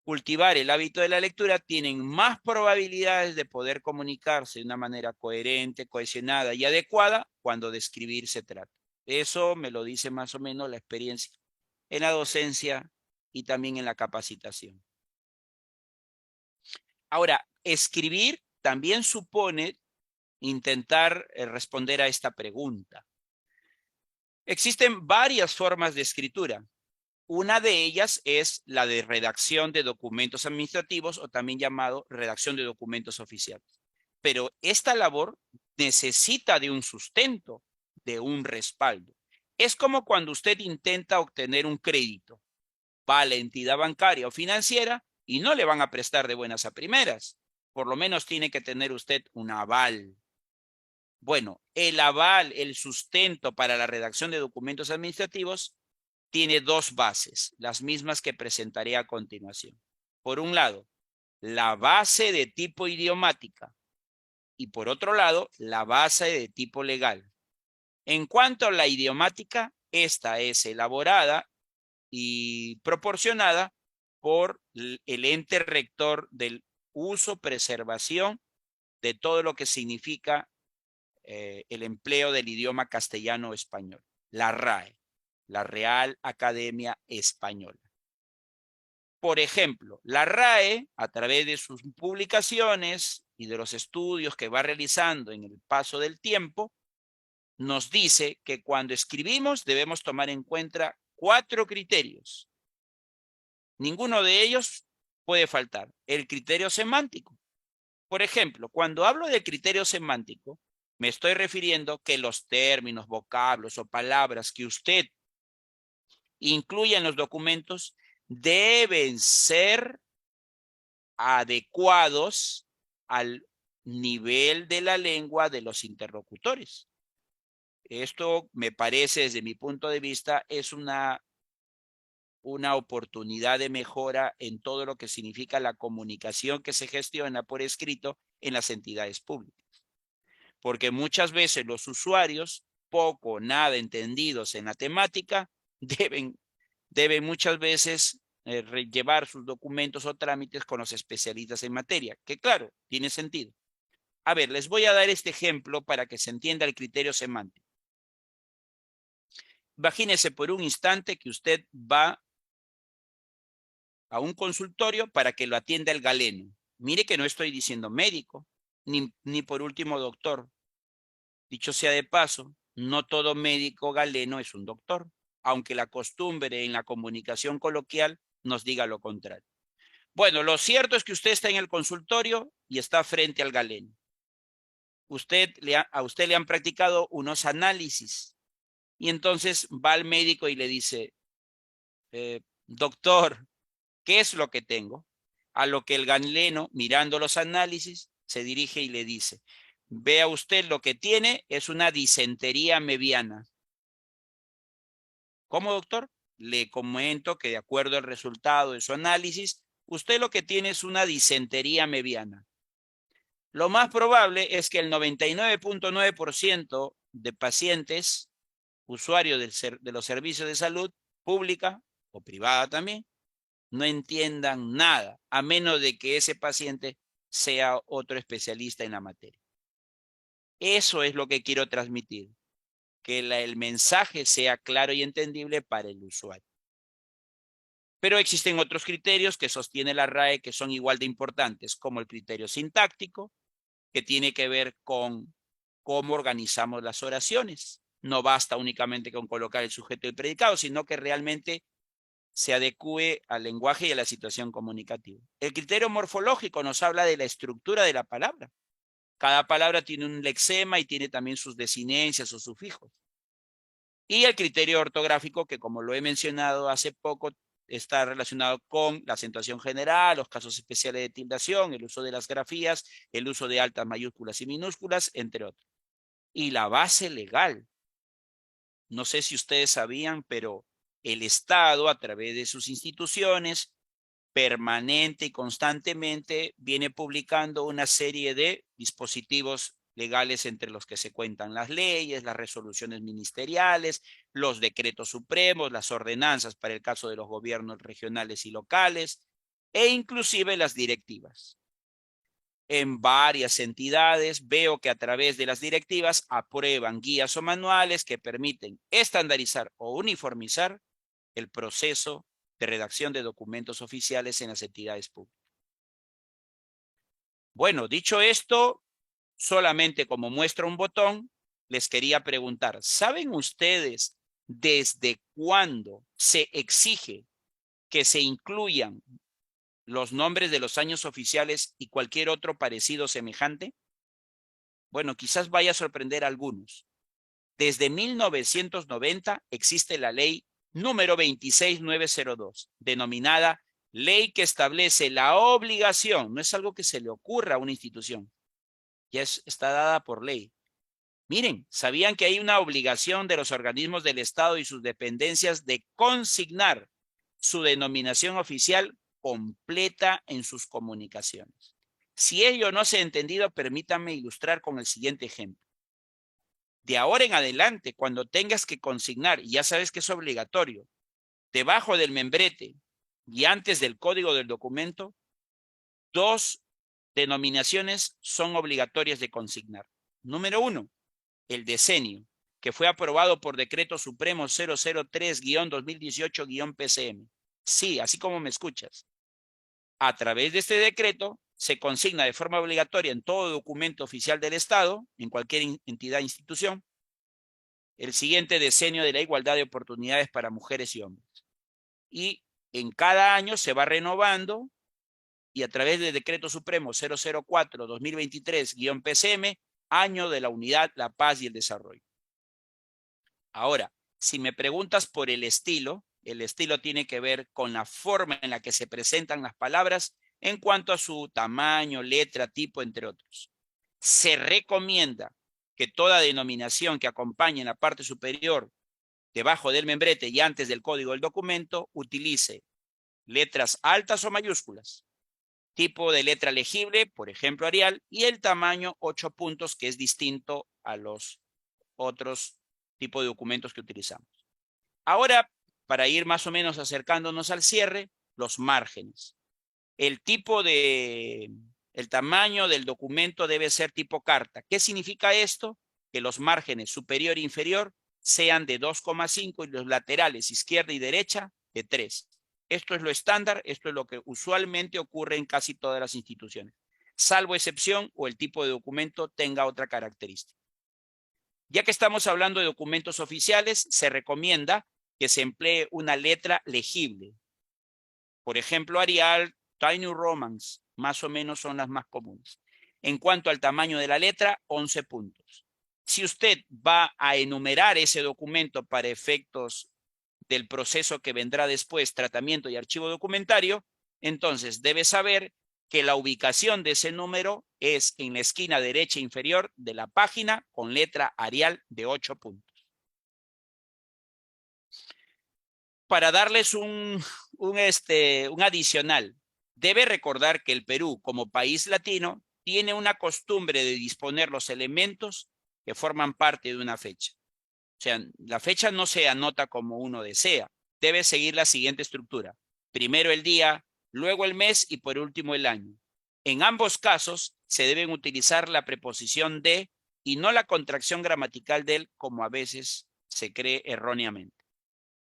cultivar el hábito de la lectura tienen más probabilidades de poder comunicarse de una manera coherente, cohesionada y adecuada cuando de escribir se trata. Eso me lo dice más o menos la experiencia en la docencia y también en la capacitación. Ahora, escribir también supone intentar responder a esta pregunta. Existen varias formas de escritura. Una de ellas es la de redacción de documentos administrativos o también llamado redacción de documentos oficiales. Pero esta labor necesita de un sustento, de un respaldo. Es como cuando usted intenta obtener un crédito. Va a la entidad bancaria o financiera y no le van a prestar de buenas a primeras. Por lo menos tiene que tener usted un aval. Bueno, el aval, el sustento para la redacción de documentos administrativos tiene dos bases, las mismas que presentaré a continuación. Por un lado, la base de tipo idiomática y por otro lado, la base de tipo legal. En cuanto a la idiomática, esta es elaborada y proporcionada por el ente rector del uso, preservación de todo lo que significa el empleo del idioma castellano o español, la RAE, la Real Academia Española. Por ejemplo, la RAE, a través de sus publicaciones y de los estudios que va realizando en el paso del tiempo, nos dice que cuando escribimos debemos tomar en cuenta 4 criterios. Ninguno de ellos puede faltar. El criterio semántico. Por ejemplo, cuando hablo de criterio semántico, me estoy refiriendo que los términos, vocablos o palabras que usted incluya en los documentos deben ser adecuados al nivel de la lengua de los interlocutores. Esto me parece, desde mi punto de vista, es una oportunidad de mejora en todo lo que significa la comunicación que se gestiona por escrito en las entidades públicas. Porque muchas veces los usuarios, poco o nada entendidos en la temática, deben muchas veces llevar sus documentos o trámites con los especialistas en materia, que claro, tiene sentido. A ver, les voy a dar este ejemplo para que se entienda el criterio semántico. Imagínese por un instante que usted va a un consultorio para que lo atienda el galeno. Mire que no estoy diciendo médico, ni por último doctor. Dicho sea de paso, no todo médico galeno es un doctor, aunque la costumbre en la comunicación coloquial nos diga lo contrario. Bueno, lo cierto es que usted está en el consultorio y está frente al galeno. A usted le han practicado unos análisis y entonces va al médico y le dice, doctor, ¿qué es lo que tengo? A lo que el galeno, mirando los análisis, se dirige y le dice, vea usted lo que tiene, es una disentería mediana. ¿Cómo, doctor? Le comento que de acuerdo al resultado de su análisis, usted lo que tiene es una disentería mediana. Lo más probable es que el 99.9% de pacientes, usuarios de los servicios de salud pública o privada también, no entiendan nada, a menos de que ese paciente sea otro especialista en la materia. Eso es lo que quiero transmitir, que el mensaje sea claro y entendible para el usuario. Pero existen otros criterios que sostiene la RAE que son igual de importantes, como el criterio sintáctico, que tiene que ver con cómo organizamos las oraciones. No basta únicamente con colocar el sujeto y el predicado, sino que realmente se adecue al lenguaje y a la situación comunicativa. El criterio morfológico nos habla de la estructura de la palabra. Cada palabra tiene un lexema y tiene también sus desinencias o sufijos. Y el criterio ortográfico, que como lo he mencionado hace poco, está relacionado con la acentuación general, los casos especiales de tildación, el uso de las grafías, el uso de altas mayúsculas y minúsculas, entre otros. Y la base legal. No sé si ustedes sabían, pero el Estado, a través de sus instituciones, permanente y constantemente viene publicando una serie de dispositivos legales entre los que se cuentan las leyes, las resoluciones ministeriales, los decretos supremos, las ordenanzas para el caso de los gobiernos regionales y locales, e inclusive las directivas. En varias entidades veo que a través de las directivas aprueban guías o manuales que permiten estandarizar o uniformizar el proceso de redacción de documentos oficiales en las entidades públicas. Bueno, dicho esto, solamente como muestra un botón, les quería preguntar, ¿saben ustedes desde cuándo se exige que se incluyan los nombres de los años oficiales y cualquier otro parecido semejante? Bueno, quizás vaya a sorprender a algunos. Desde 1990 existe la ley número 26902, denominada ley que establece la obligación, no es algo que se le ocurra a una institución, ya está dada por ley. Miren, ¿sabían que hay una obligación de los organismos del Estado y sus dependencias de consignar su denominación oficial completa en sus comunicaciones? Si ello no se ha entendido, permítanme ilustrar con el siguiente ejemplo. De ahora en adelante, cuando tengas que consignar, y ya sabes que es obligatorio, debajo del membrete y antes del código del documento, dos denominaciones son obligatorias de consignar. Número 1, el decenio, que fue aprobado por Decreto Supremo 003-2018-PCM. Sí, así como me escuchas. A través de este decreto se consigna de forma obligatoria en todo documento oficial del Estado, en cualquier entidad e institución, el siguiente decenio de la igualdad de oportunidades para mujeres y hombres. Y en cada año se va renovando y a través del Decreto Supremo 004-2023-PCM, año de la unidad, la paz y el desarrollo. Ahora, si me preguntas por el estilo tiene que ver con la forma en la que se presentan las palabras en cuanto a su tamaño, letra, tipo, entre otros. Se recomienda que toda denominación que acompañe en la parte superior, debajo del membrete y antes del código del documento, utilice letras altas o mayúsculas, tipo de letra legible, por ejemplo Arial, y el tamaño 8 puntos, que es distinto a los otros tipos de documentos que utilizamos. Ahora, para ir más o menos acercándonos al cierre, los márgenes. El tamaño del documento debe ser tipo carta. ¿Qué significa esto? Que los márgenes superior e inferior sean de 2,5 y los laterales izquierda y derecha de 3. Esto es lo estándar, esto es lo que usualmente ocurre en casi todas las instituciones, salvo excepción o el tipo de documento tenga otra característica. Ya que estamos hablando de documentos oficiales, se recomienda que se emplee una letra legible. Por ejemplo, Arial, Tiny Romans, más o menos son las más comunes. En cuanto al tamaño de la letra, 11 puntos. Si usted va a enumerar ese documento para efectos del proceso que vendrá después, tratamiento y archivo documentario, entonces debe saber que la ubicación de ese número es en la esquina derecha inferior de la página con letra Arial de 8 puntos. Para darles un adicional, debe recordar que el Perú, como país latino, tiene una costumbre de disponer los elementos que forman parte de una fecha. O sea, la fecha no se anota como uno desea. Debe seguir la siguiente estructura. Primero el día, luego el mes y por último el año. En ambos casos se deben utilizar la preposición de y no la contracción gramatical del, como a veces se cree erróneamente.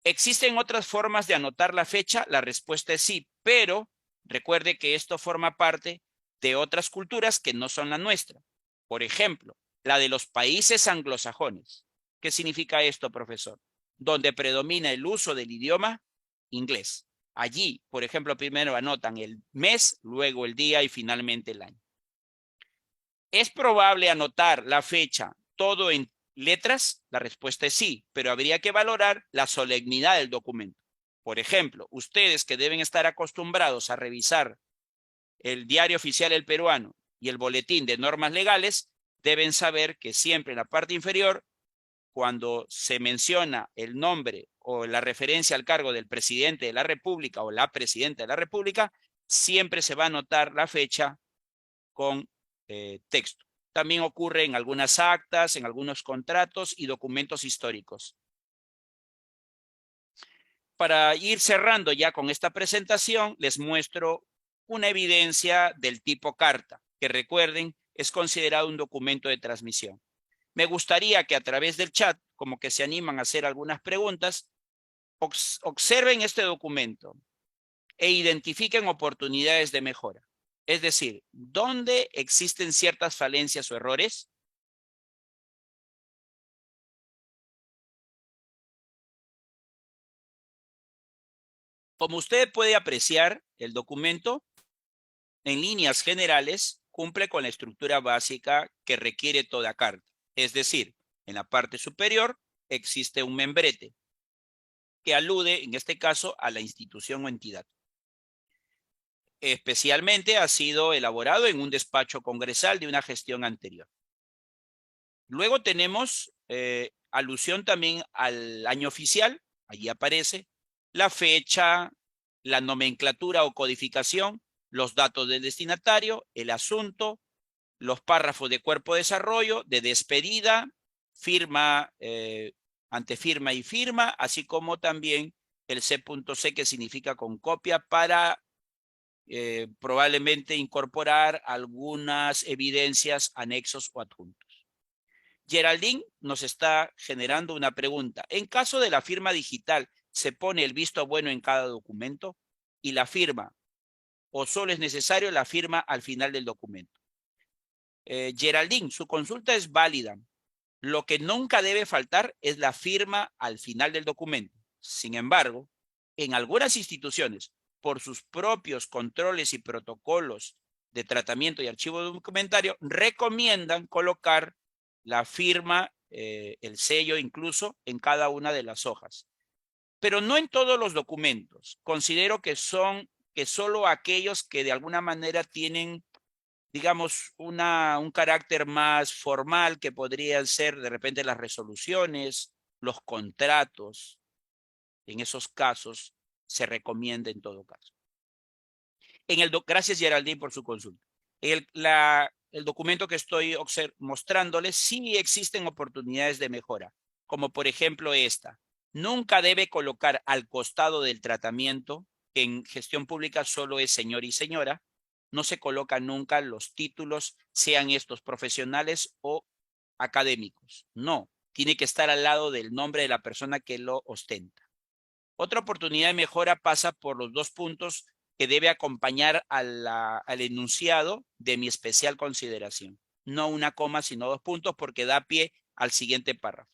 ¿Existen otras formas de anotar la fecha? La respuesta es sí, pero recuerde que esto forma parte de otras culturas que no son la nuestra. Por ejemplo, la de los países anglosajones. ¿Qué significa esto, profesor? Donde predomina el uso del idioma inglés. Allí, por ejemplo, primero anotan el mes, luego el día y finalmente el año. ¿Es probable anotar la fecha todo en letras? La respuesta es sí, pero habría que valorar la solemnidad del documento. Por ejemplo, ustedes que deben estar acostumbrados a revisar el Diario Oficial El Peruano y el Boletín de Normas Legales, deben saber que siempre en la parte inferior, cuando se menciona el nombre o la referencia al cargo del presidente de la República o la presidenta de la República, siempre se va a anotar la fecha con texto. También ocurre en algunas actas, en algunos contratos y documentos históricos. Para ir cerrando ya con esta presentación, les muestro una evidencia del tipo carta, que recuerden, es considerado un documento de transmisión. Me gustaría que a través del chat, como que se animan a hacer algunas preguntas, observen este documento e identifiquen oportunidades de mejora. Es decir, ¿dónde existen ciertas falencias o errores? Como usted puede apreciar, el documento, en líneas generales, cumple con la estructura básica que requiere toda carta. Es decir, en la parte superior existe un membrete que alude, en este caso, a la institución o entidad. Especialmente ha sido elaborado en un despacho congresal de una gestión anterior. Luego tenemos alusión también al año oficial. Allí aparece la fecha, la nomenclatura o codificación, los datos del destinatario, el asunto, los párrafos de cuerpo de desarrollo, de despedida, firma, antefirma y firma, así como también el C.C que significa con copia para probablemente incorporar algunas evidencias, anexos o adjuntos. Geraldine nos está generando una pregunta. En caso de la firma digital, ¿se pone el visto bueno en cada documento? Y la firma, o solo es necesario la firma al final del documento. Geraldine, su consulta es válida. Lo que nunca debe faltar es la firma al final del documento. Sin embargo, en algunas instituciones, por sus propios controles y protocolos de tratamiento y archivo documentario, recomiendan colocar la firma, el sello incluso, en cada una de las hojas. Pero no en todos los documentos. Considero que solo aquellos que de alguna manera tienen, digamos, un carácter más formal, que podrían ser de repente las resoluciones, los contratos. En esos casos se recomienda en todo caso. Gracias, Geraldine, por su consulta. El documento que estoy mostrándoles, sí existen oportunidades de mejora, como por ejemplo esta. Nunca debe colocar al costado del tratamiento, que en gestión pública solo es señor y señora. No se colocan nunca los títulos, sean estos profesionales o académicos. No, tiene que estar al lado del nombre de la persona que lo ostenta. Otra oportunidad de mejora pasa por los dos puntos que debe acompañar al enunciado de mi especial consideración. No una coma, sino dos puntos, porque da pie al siguiente párrafo.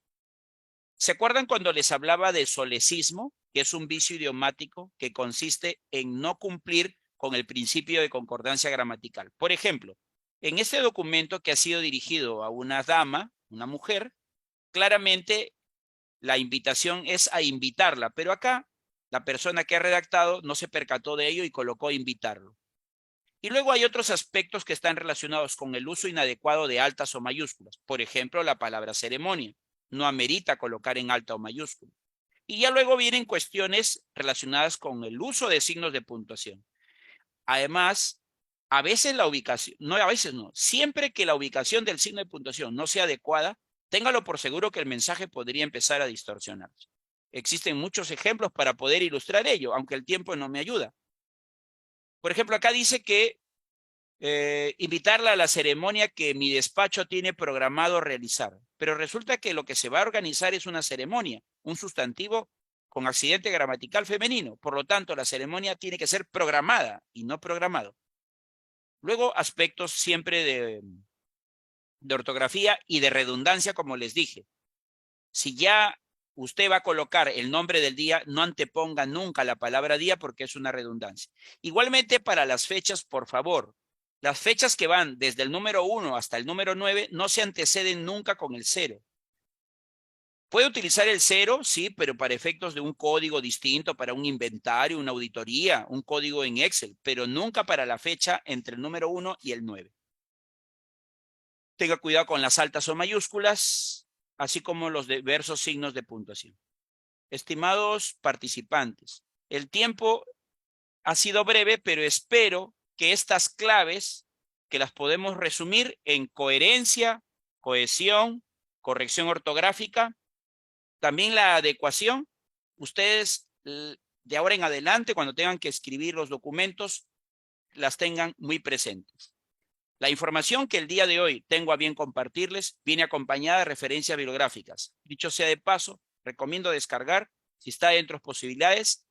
¿Se acuerdan cuando les hablaba de solecismo, que es un vicio idiomático que consiste en no cumplir con el principio de concordancia gramatical? Por ejemplo, en este documento que ha sido dirigido a una dama, una mujer, claramente la invitación es a invitarla, pero acá la persona que ha redactado no se percató de ello y colocó invitarlo. Y luego hay otros aspectos que están relacionados con el uso inadecuado de altas o mayúsculas. Por ejemplo, la palabra ceremonia no amerita colocar en alta o mayúscula. Y ya luego vienen cuestiones relacionadas con el uso de signos de puntuación. Además, A veces la ubicación, no, a veces no, siempre que la ubicación del signo de puntuación no sea adecuada, téngalo por seguro que el mensaje podría empezar a distorsionarse. Existen muchos ejemplos para poder ilustrar ello, aunque el tiempo no me ayuda. Por ejemplo, acá dice que invitarla a la ceremonia que mi despacho tiene programado realizar. Pero resulta que lo que se va a organizar es una ceremonia, un sustantivo con accidente gramatical femenino. Por lo tanto, la ceremonia tiene que ser programada y no programado. Luego, aspectos siempre de ortografía y de redundancia, como les dije. Si ya usted va a colocar el nombre del día, no anteponga nunca la palabra día porque es una redundancia. Igualmente para las fechas, por favor, las fechas que van desde el número 1 hasta el número 9 no se anteceden nunca con el 0. Puede utilizar el 0, sí, pero para efectos de un código distinto, para un inventario, una auditoría, un código en Excel, pero nunca para la fecha entre el número 1 y el 9. Tenga cuidado con las altas o mayúsculas, así como los diversos signos de puntuación. Estimados participantes, el tiempo ha sido breve, pero espero que estas claves, que las podemos resumir en coherencia, cohesión, corrección ortográfica, también la adecuación, ustedes de ahora en adelante, cuando tengan que escribir los documentos, las tengan muy presentes. La información que el día de hoy tengo a bien compartirles viene acompañada de referencias bibliográficas. Dicho sea de paso, recomiendo descargar, si está dentro de posibilidades,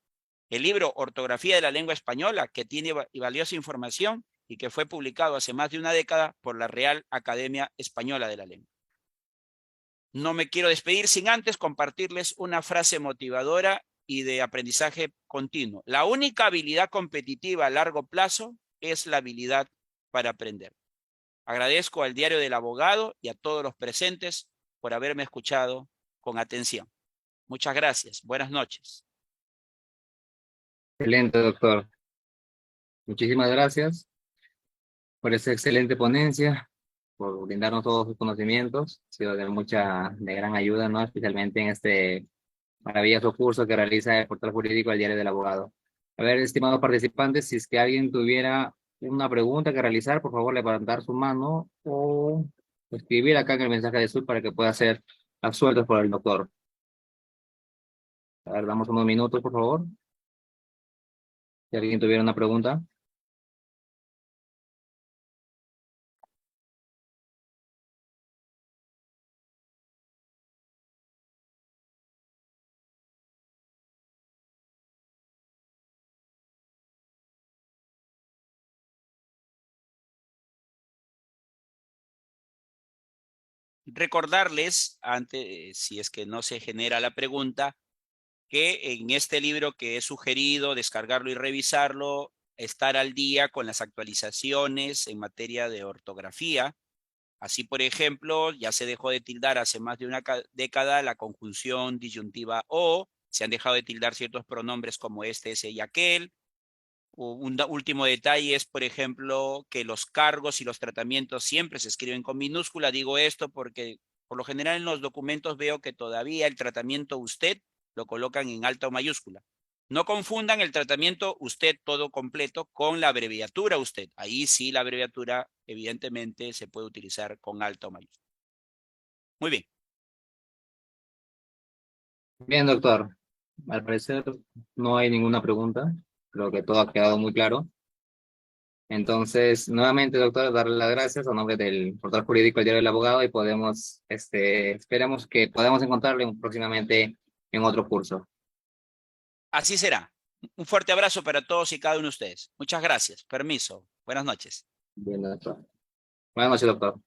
el libro Ortografía de la Lengua Española, que tiene valiosa información y que fue publicado hace más de una década por la Real Academia Española de la Lengua. No me quiero despedir sin antes compartirles una frase motivadora y de aprendizaje continuo. La única habilidad competitiva a largo plazo es la habilidad para aprender. Agradezco al Diario del Abogado y a todos los presentes por haberme escuchado con atención. Muchas gracias. Buenas noches. Excelente, doctor. Muchísimas gracias por esa excelente ponencia, por brindarnos todos sus conocimientos. Ha sido de gran ayuda, ¿no? Especialmente en este maravilloso curso que realiza el Portal Jurídico del Diario del Abogado. A ver, estimados participantes, si es que alguien tuviera una pregunta que realizar, por favor, levantar su mano o escribir acá en el mensaje de Zoom para que pueda ser absuelto por el doctor. A ver, damos unos minutos, por favor. Si alguien tuviera una pregunta. Recordarles, antes, si es que no se genera la pregunta, que en este libro que he sugerido descargarlo y revisarlo, estar al día con las actualizaciones en materia de ortografía. Así, por ejemplo, ya se dejó de tildar hace más de una década la conjunción disyuntiva o, se han dejado de tildar ciertos pronombres como este, ese y aquel. Un último detalle es, por ejemplo, que los cargos y los tratamientos siempre se escriben con minúscula. Digo esto porque por lo general en los documentos veo que todavía el tratamiento usted lo colocan en alta o mayúscula. No confundan el tratamiento usted todo completo con la abreviatura usted. Ahí sí la abreviatura evidentemente se puede utilizar con alta o mayúscula. Muy bien. Bien, doctor. Al parecer no hay ninguna pregunta. Creo que todo ha quedado muy claro. Entonces, nuevamente, doctor, darle las gracias a nombre del Portal Jurídico del Diario del Abogado y esperamos que podamos encontrarle próximamente en otro curso. Así será. Un fuerte abrazo para todos y cada uno de ustedes. Muchas gracias. Permiso. Buenas noches. Bien, doctor. Buenas noches, doctor.